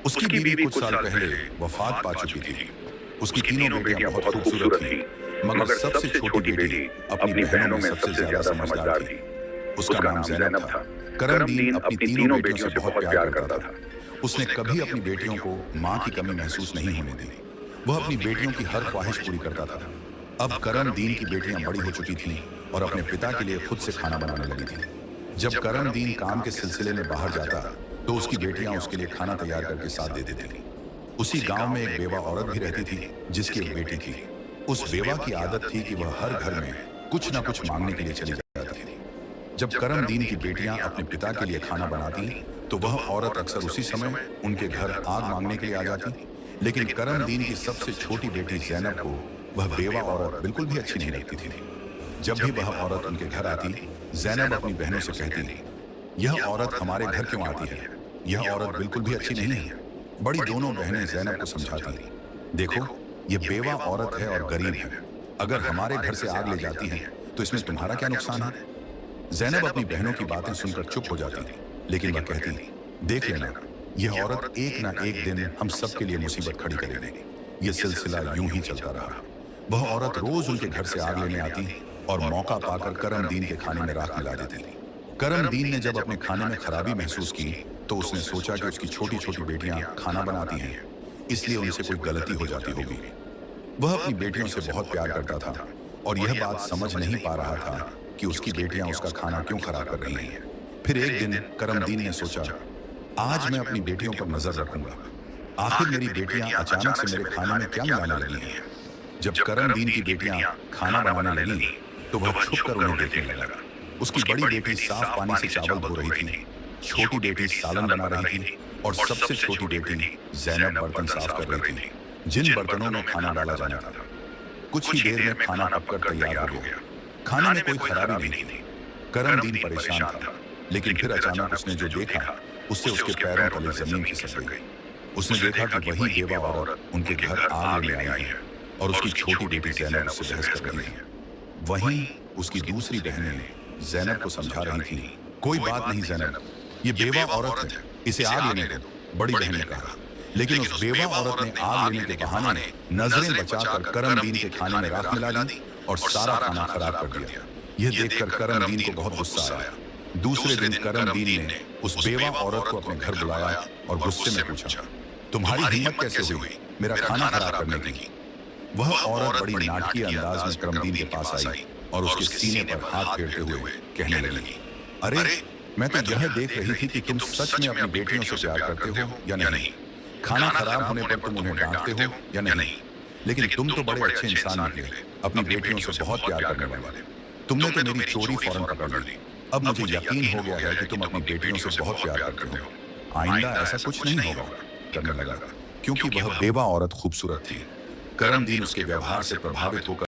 उसकी बीवी कुछ साल पहले वफात पा चुकी थी। उसकी तीनों बेटियां बहुत खूबसूरत थीं, मगर सबसे छोटी बेटी अपनी बहनों में सबसे ज्यादा समझदार थी। उसका नाम ज़ैनब था। करमदीन अपनी तीनों बेटियों से बहुत प्यार करता था। उसने कभी अपनी बेटियों को माँ की कमी महसूस नहीं होने दी। वह अपनी बेटियों की हर ख्वाहिश पूरी करता था। अब करमदीन की बेटियां बड़ी हो चुकी थीं और अपने पिता के लिए खुद से खाना बनाने लगी थीं। जब करमदीन काम के सिलसिले में बाहर जाता, तो उसकी बेटियां उसके लिए खाना तैयार करके साथ दे देती थीं। उसी गांव में एक बेवा औरत भी रहती थी, जिसकी एक बेटी थी। उस बेवा की आदत थी कि वह हर घर में कुछ ना कुछ मांगने के लिए चली जाती थी। जब करमदीन की बेटियां अपने पिता के लिए खाना बनाती, तो वह औरत अक्सर उसी समय उनके घर आग मांगने के लिए आ जाती। लेकिन करमदीन की सबसे छोटी बेटी ज़ैनब को वह बेवा औरत बिल्कुल भी अच्छी नहीं लगती थी। जब भी वह औरत उनके घर आती, ज़ैनब अपनी बहनों से कहती, यह औरत हमारे घर क्यों आती है? यह औरत बिल्कुल भी अच्छी नहीं है। बड़ी दोनों बहनें ज़ैनब को समझाती, देखो, ये बेवा औरत है और गरीब है। अगर हमारे घर से आग ले जाती है, तो इसमें तुम्हारा क्या नुकसान है? ज़ैनब अपनी बहनों की बातें सुनकर चुप हो जाती, लेकिन वह कहती, देख लेना, यह औरत एक ना एक दिन हम सबके लिए मुसीबत खड़ी कर देगी। यह सिलसिला यूं ही चलता रहा। वह औरत रोज उनके घर से आग लेने आती और मौका पाकर करमदीन के खाने में राख मिला देती थी। करमदीन ने जब अपने खाने में खराबी महसूस की, तो उसने सोचा कि उसकी छोटी छोटी बेटियां खाना बनाती हैं, इसलिए उनसे कोई गलती हो जाती होगी। वह अपनी बेटियों से बहुत प्यार करता था और यह बात समझ नहीं पा रहा था कि उसकी बेटियां उसका खाना क्यों खराब कर रही हैं। फिर एक दिन करमदीन ने सोचा, आज मैं अपनी बेटियों पर नजर रखूंगा। आखिर मेरी बेटियां अचानक से मेरे खाने में क्या मिलाने लगी हैं। जब करमदीन की बेटियां खाना बनाने लगी, तो वह छुपकर उन्हें देखने लगा। उसकी बड़ी बेटी साफ पानी से चावल धो रही थी, छोटी बेटी सालन बना रही थी और सबसे छोटी बेटी ज़ैनब बर्तन साफ कर रही थी, जिन बर्तनों में खाना डाला जाना था। कुछ ही देर में खाना पककर तैयार हो गया। खाने में कोई खराबी नहीं थी। करमदीन परेशान था, लेकिन फिर अचानक उसने जो देखा, उससे उसके पैरों तले जमीन खिसक गई। उसने देखा कि वही बेवा औरत उनके घर आग लेने आई है और उसकी छोटी बेटी ज़ैनब उससे बहस कर रही है। वहीं उसकी दूसरी बहनें ज़ैनब को समझा रही थी, कोई बात नहीं ज़ैनब, ये बेवा औरत है, इसे आग लेने दे दो, बड़ी बहन ने कहा। लेकिन उस बेवा औरत ने आग लेने के बहाने नजरें बचाकर करमदीन के खाने में राख मिला दी और सारा खाना खराब कर दिया। यह देखकर करमदीन को बहुत गुस्सा आया। दूसरे दिन करमदीन ने उस बेवा औरत को अपने घर बुलाया और गुस्से में पूछा, तुम्हारी हिम्मत कैसे हुई मेरा खाना खराब करने की? वह औरत बड़ी नाटकीय अंदाज में करमदीन के पास आई और उसके सीने पर हाथ फेरते हुए कहने लगी, अरे, मैं तो यह देख रही थी कि तुम सच में अपनी बेटियों से प्यार करते हो या नहीं। खाना खराब होने पर तुम उन्हें डांटते हो या नहीं। लेकिन तुम तो बड़े अच्छे इंसान निकले, अपनी बेटियों से बहुत प्यार करने वाले। तुमने तो मेरी चोरी फौरन पकड़ ली। अब मुझे यकीन हो गया है कि तुम अपनी बेटियों से बहुत प्यार करते हो। आइंदा ऐसा कुछ नहीं होगा, करने लगा, क्योंकि वह बेवा औरत खूबसूरत थी। करमदीन उसके व्यवहार से प्रभावित होकर